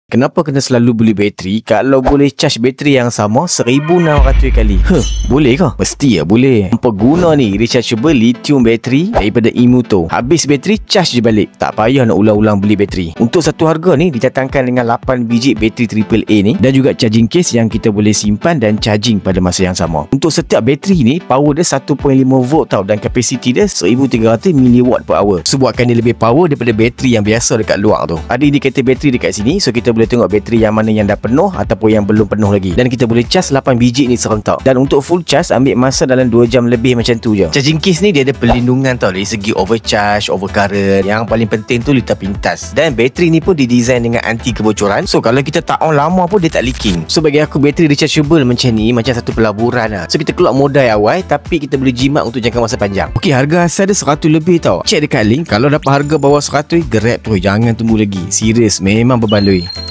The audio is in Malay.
Kenapa kena selalu beli bateri kalau boleh charge bateri yang sama 1,600 kali? Boleh ke? Mesti ya boleh. Apa guna ni rechargeable lithium bateri daripada Imuto? Habis bateri, charge je balik. Tak payah nak ulang-ulang beli bateri. Untuk satu harga ni didatangkan dengan 8 biji bateri AAA ni dan juga charging case yang kita boleh simpan dan charging pada masa yang sama. Untuk setiap bateri ni, power dia 1.5 volt tau dan kapasiti dia 1300 mW per hour. Sebabkan dia lebih power daripada bateri yang biasa dekat luar tu. Ada indikator bateri dekat sini, so kita boleh tengok bateri yang mana yang dah penuh ataupun yang belum penuh lagi. Dan kita boleh charge 8 biji ni serentak. Dan untuk full charge ambil masa dalam 2 jam lebih macam tu je. Charging case ni dia ada perlindungan tau dari segi overcharge, overcurrent. Yang paling penting tu litar pintas. Dan bateri ni pun didesain dengan anti kebocoran. So kalau kita tak on lama pun dia tak leaking. So bagi aku bateri rechargeable macam ni macam satu pelaburan lah. So kita keluar modal awal tapi kita boleh jimat untuk jangka masa panjang. Okey, harga asal dia 100 lebih tau. Check dekat link. Kalau dapat harga bawah 100, grab tu, jangan tunggu lagi. Serius, memang berbaloi.